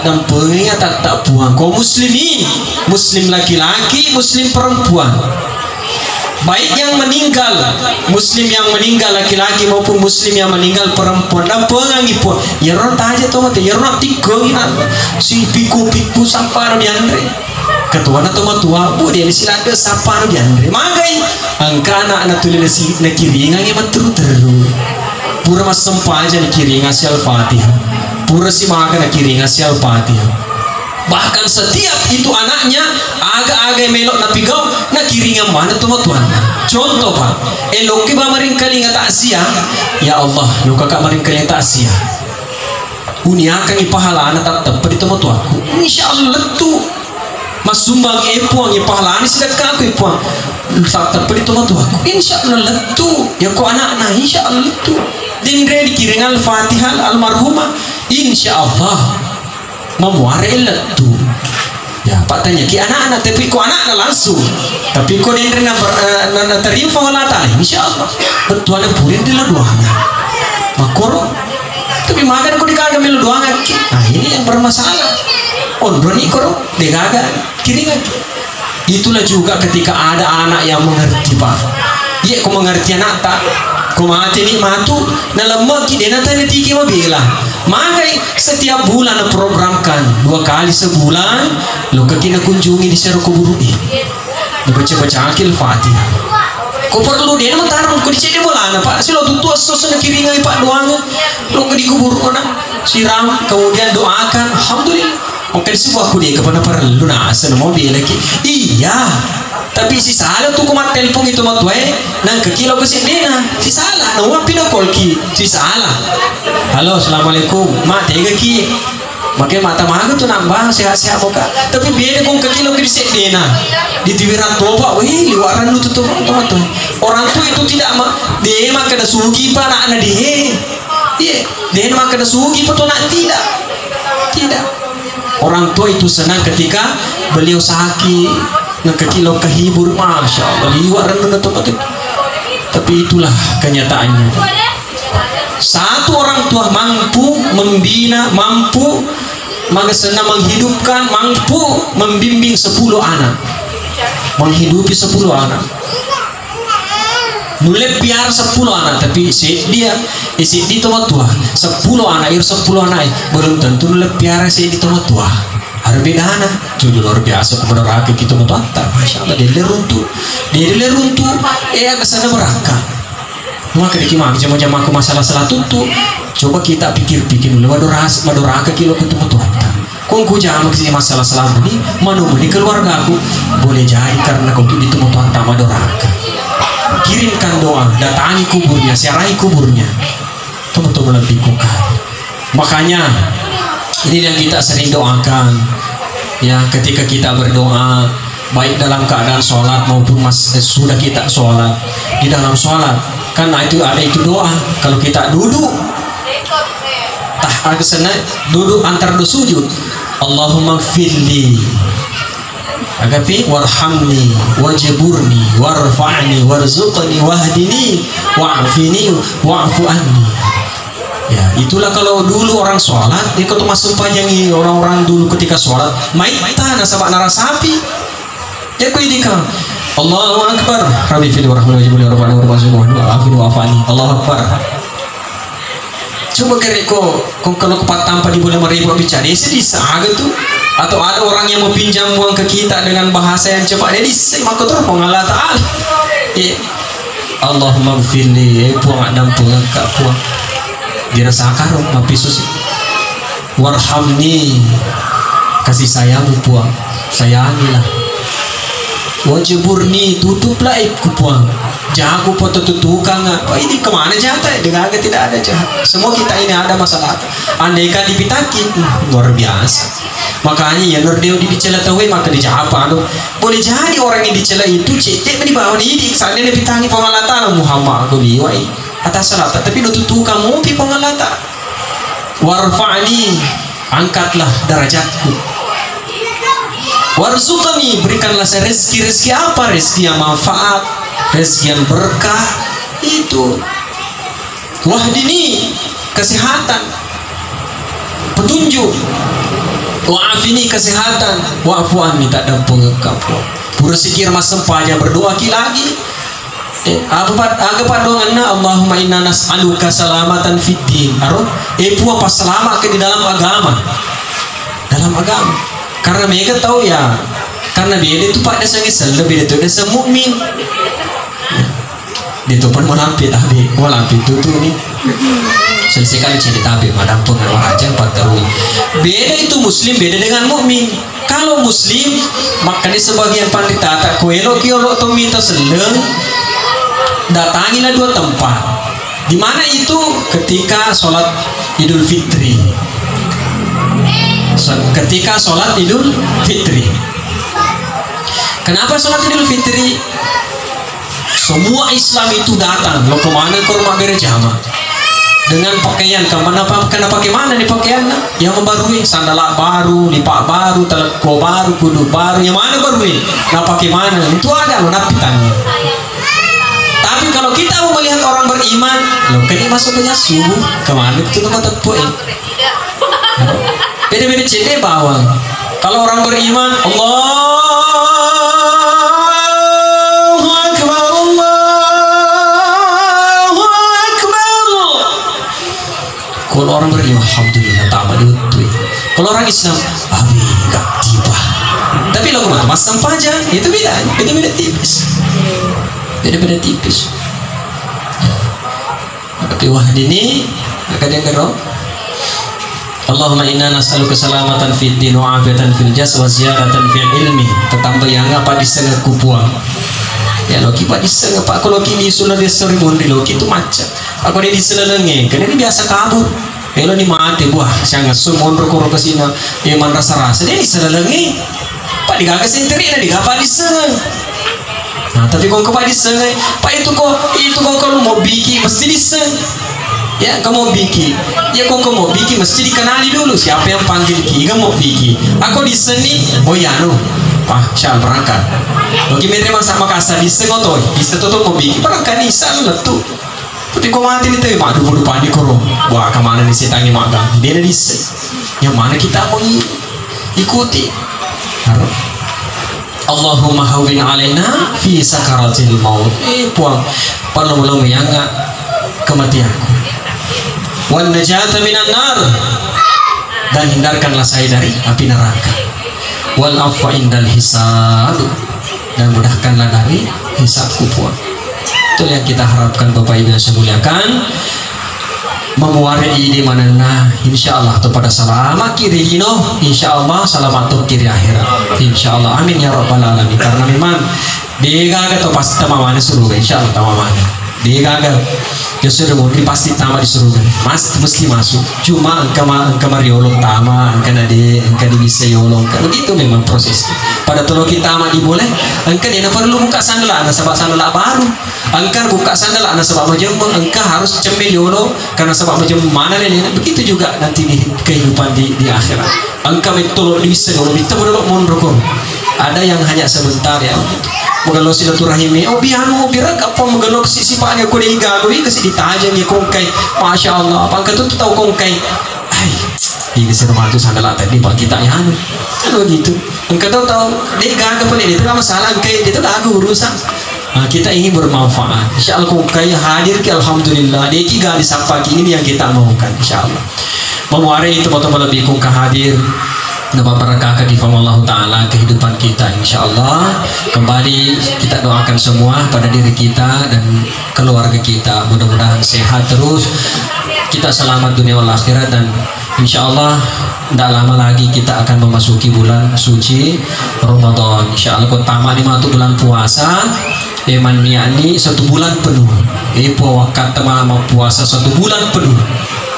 Dan pengingat tak buang kaum muslimin, muslim laki-laki, muslim perempuan, baik yang meninggal, muslim yang meninggal laki-laki maupun muslim yang meninggal perempuan. Dan pengangi pun ya orang taja tu mati ya orang tiga si piku sapa di andre ketua na tua bu dia sila ada sapa di andre magai angka anak tulis si nakiringan yang teru pura mas sempaja nakiringan si al-fatihah, pura si maga nakiringan si al-fatihah. Bahkan setiap itu anaknya agak-agak melok na pigau na kiringan mana tuan. Contoh pak, elok ke ba maring kalinga taksia, ya Allah, lo kakak maring kalinga taksia. Uni akan ipahala anak tetap pada tuan. Insyaallah letu. Mas sumbang epuang ipahala ani sedekah aku epuang. Tetap pada tuan. Insyaallah letu. Ya ko anak-anak insyaallah letu. Dingre dikiringan Al-Fatihah almarhumah. Insyaallah memuari letu. Ya pak tanya ki anak-anak tapi ko anak langsung tapi ko dendre na terinfo wala ta insyaallah betul purin di laduangan makoro tapi magan ko dikaga melu duangan ki. Nah ini yang bermasalah ondroni koro degaga kiringan. Itulah juga ketika ada anak yang mengerti pak, iya ko mengerti anak tak ko mati ni matu na lemah ki dena tanya tiki mabila. Makai setiap bulan programkan 2 kali sebulan lo kena kunjungi di seru kubur ini baca Al-Fatihah. Ko perlu dia mentarung ko dicede bolana pak silo tutu sosok kiringai pak doang lo ke di kubur ona siram kemudian doakan alhamdulillah mungkin sebuah ku dia kepada para lunas mau dia lagi iya. Tapi si salah tu kumat telepon itu mat wae nang kekilo ke sini si salah na wa pina call ki si salah. Halo assalamualaikum mak tega ki make mata maga tu nambah sehat-sehat muka tapi beda kong kekilo ke sini di tiwiran toba weh liwaran lu tutup tu orang tu itu tidak dia mak kena sugi pa anak dia iya dia mak kena sugi pa tu nak tidak orang tua itu senang ketika beliau sakit yang kekilo kehibur, masya Allah liwat rendah tempat itu. Tapi itulah kenyataannya. Satu orang tua mampu membina, mampu mengesena menghidupkan, mampu membimbing 10 anak, menghidupi 10 anak. Nulep biar 10 anak, tapi dia isi di tempat tua 10 anak, 10 anak belum tentu nulep biar isi di tempat tua. Ada bedana, jadi luar biasa kepada rakyat kita mau tata, masya Allah dia runtuh, kesana beraka. Maka dikimang jam-jam aku masalah salah tutu, coba kita pikir-pikir dulu, madoraka kilo ketemu Tuhan. Kongku jangan maksudnya masalah selama ini, mani keluarga aku boleh jadi karena kau ditemu Tuhan tak madoraka. Kirimkan doa, datangi kuburnya, siarai kuburnya, teman-teman lebih kukar. Makanya ini yang kita sering doakan ya ketika kita berdoa baik dalam keadaan sholat maupun sudah kita sholat di dalam sholat karena itu ada itu doa kalau kita duduk agak senang duduk antar dua sujud Allahumma gfirli agapi warhamni wajiburni warfa'ni warzuqni wahdini wa'afini wa'afu anni. Itulah kalau dulu orang sholat, ikut masuk panjangi orang-orang dulu ketika sholat, maitah nasabak narasapi. Ya kau idikah. Allahu Akbar. Rabbi fil warahmatullahi wabarakatuh. Allahu Akbar. Coba kereko, kalau kepat tanpa boleh meribut bicara, dia sedih sahaja tuh. Atau ada orang yang mau pinjam uang ke kita dengan bahasa yang cepat, dia disay maka terus Allah Ta'ala. Allahumma gfirli, puang adam puang kak puang. Dirasakan mapi susi. Warhamni, kasih sayangmu puang, sayangilah. Wajiburni, tutuplah ikku puang. Jago foto tutukan nggak? Oh, ini kemana jahat? Dengan tidak ada jahat. Semua kita ini ada masalah. Andaikan dipitaki, luar biasa. Makanya ya nordeo dicela tahu maka dijawab anu boleh jadi orang yang dicela itu cek di bawah ini saatnya lebih tangi pengalatan Muhammad aku liwai atas salat tapi nututu kamu pi pengalatan warfa'ni angkatlah derajatku warzuqni berikanlah saya rezeki apa rezeki yang manfaat rezeki yang berkah itu wahdini kesehatan petunjuk wa'afini kesehatan wa'afu'anni tak ada pengekapu pura sikir mas sempanya berdoa lagi apa doanganna Allahumma inna nas'aluka salamatan fid din puah pas selamat ke di dalam agama karena mereka tahu ya karena beda itu pada sangat lebih itu desa mukmin dia tu pun melampit itu tuh nih selesaikan cerita tapi madam pengaruh aja terus beda itu muslim beda dengan mukmin kalau muslim makanya sebagian pandita tak kuelo kiolo tu minta seleng datangilah dua tempat di mana itu ketika sholat Idul Fitri kenapa sholat Idul Fitri semua Islam itu datang lo kemana ke rumah gereja dengan pakaian kenapa pakai mana nih pakaian yang membarui sandal baru lipat baru teleko baru kudu baru yang mana baru nah pakai mana itu ada lo napitannya tapi kalau kita mau melihat orang beriman lo kini masuknya subuh kemana itu nomor tepuh beda-beda CD bawang kalau orang beriman kalau orang beriman alhamdulillah tamat diutui kalau orang Islam gak tiba tapi lo kemana mas sampah itu beda tipis tapi wahdini akan yang kedua Allahumma inna nas'aluka salamatan fid din wa afiatan fil jas wa ziyadatan fil ilmi tetambah yang apa disengah kupuang ya lo kipa disengah pak kalau kini sudah disori bondi lo itu macam aku dia diselelenge karena ini biasa kabur kalau ni mati buah sangat sumon rokok kesina yang mana rasa dia diselelenge pak digagas interi na digapa disengah nah tapi kau kepa disengah pak itu kau kalau mau bikin mesti disengah ya kamu mau bikin ya kau mau bikin mesti dikenali dulu siapa yang panggil ki kamu mau bikin aku diseni oh ya no pak syal berangkat bagi menerima sama kasar disengah toh disengah mau bikin berangkat nisan letup tapi kau mati nih tuh madu bodoh pandi korong wah kemana nih setangi magang dia ada diseng yang mana kita mau ikuti Allahumma hawwin alaina fi sakaratil maut puang perlu yang kematianku wan najata minan nar dan hindarkanlah saya dari api neraka wal afwa indal hisab dan mudahkanlah dari hisabku puang itu yang kita harapkan Bapak Ibu yang saya muliakan memuari di mana nah insyaallah tu pada selamat kiri ino insyaallah selamat tu kiri akhirat insyaallah amin ya rabbal alamin karena memang dia gagal tu pasti tamamana surga insyaallah tamamana dia gagal ya sudah mau pasti tama di surga mas mesti masuk cuma engkau mariolong tama engkau bisa yolong begitu memang prosesnya pada tolong kita ama diboleh engkau dia perlu buka sandal anak sebab sandal baru engkau buka sandal anak sebab macam engkau harus cemil yolong karena sebab macam mana lain begitu juga nanti di kehidupan di akhirat engkau betul bisa yolong kita boleh mondrokor Ada yang hanya sebentar ya. Mengelok silaturahimi, oh bianu birak apa mengelok sifatnya ko dei gagawin kasi ditajang ya kongkay. Masya Allah, pangkat itu tahu kongkay. Ay, ini si remaja sandal tadi bang kita ya anu gitu. Engkau tahu dei gagawin itu kan masalah kayak itu gagu urusan. Nah, kita ingin bermanfaat. Insya Allah kongkay hadir ke alhamdulillah. Deki gak disapa ini yang kita maukan. Insya Allah. Memuari itu betul-betul lebih kongkay hadir. Nama berkah kehifan Allah Ta'ala kehidupan kita insya Allah. Kembali kita doakan semua pada diri kita dan keluarga kita, mudah-mudahan sehat terus, kita selamat dunia wal akhirat, dan insya Allah tidak lama lagi kita akan memasuki bulan suci Ramadan. Insya Allah pertama ini masuk bulan puasa, eman ini 1 bulan penuh, wakat teman puasa 1 bulan penuh.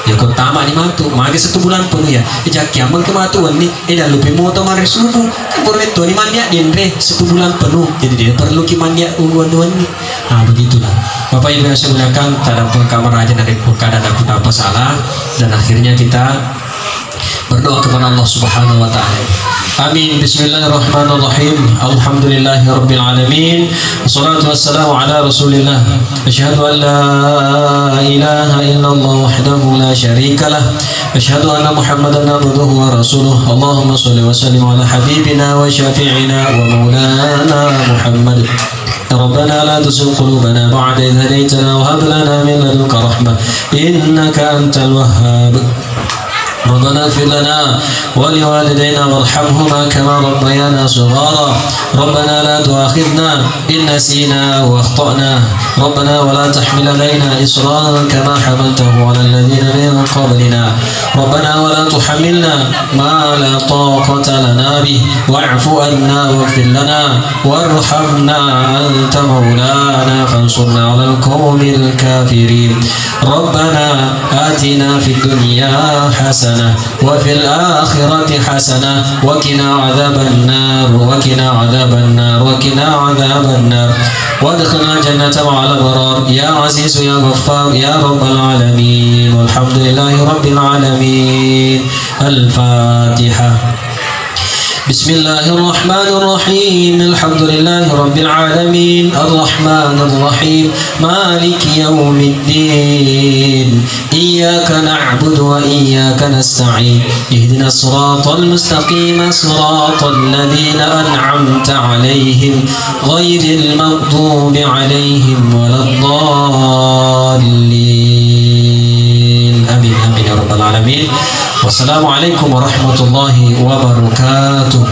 Ya pertama ni matu, magi 1 bulan penuh ya. Ejak kiamal kematuan ni, dah lupa mau tomar subuh. Kan bermetu ni mania dinre 1 bulan penuh. Jadi dia perlu kimania uan-uan ni. Nah begitulah. Bapak Ibu yang saya muliakan, tak ada kamar aja dari keadaan aku tak apa salah, dan akhirnya kita berdoa kepada Allah Subhanahu wa taala. Amin. Bismillahirrahmanirrahim. Alhamdulillahirabbil alamin. Wassalatu wassalamu ala Rasulillah. Asyhadu an la ilaha illallah wahdahu la syarikalah. Asyhadu anna Muhammadan abduhu wa rasuluh. Allahumma shalli wa sallim ala habibina wa syafi'ina wa maulana Muhammad. ربنا لا تزغ قلوبنا بعد إذ هديتنا وهب لنا من لدنك رحمة إنك أنت الوهاب. ربنا اغفر لنا ولوالدينا وارحمهما كما ربيانا صغارا. ربنا لا تؤاخذنا إن نسينا واخطأنا. ربنا ولا تحمل علينا إصرا كما حملته على الذين من قبلنا. ربنا ولا تحملنا ما لا طاقة لنا به واعف عنا واغفر لنا وارحمنا أنت مولانا فانصرنا على القوم الكافرين. ربنا آتنا في الدنيا حسنة وفي الآخرة حسنة وقنا عذاب النار وقنا عذاب النار وقنا عذاب النار وادخلنا الجنة مع الأبرار يا عزيز يا غفار يا رب العالمين. والحمد لله رب العالمين. الفاتحة. بسم الله الرحمن الرحيم. الحمد لله رب العالمين الرحمن الرحيم مالك يوم الدين إياك نعبد وإياك نستعين اهدنا الصراط المستقيم صراط الذين أنعمت عليهم غير المغضوب عليهم ولا الضالين. آمين آمين يا رب العالمين. Wassalamualaikum warahmatullahi wabarakatuh.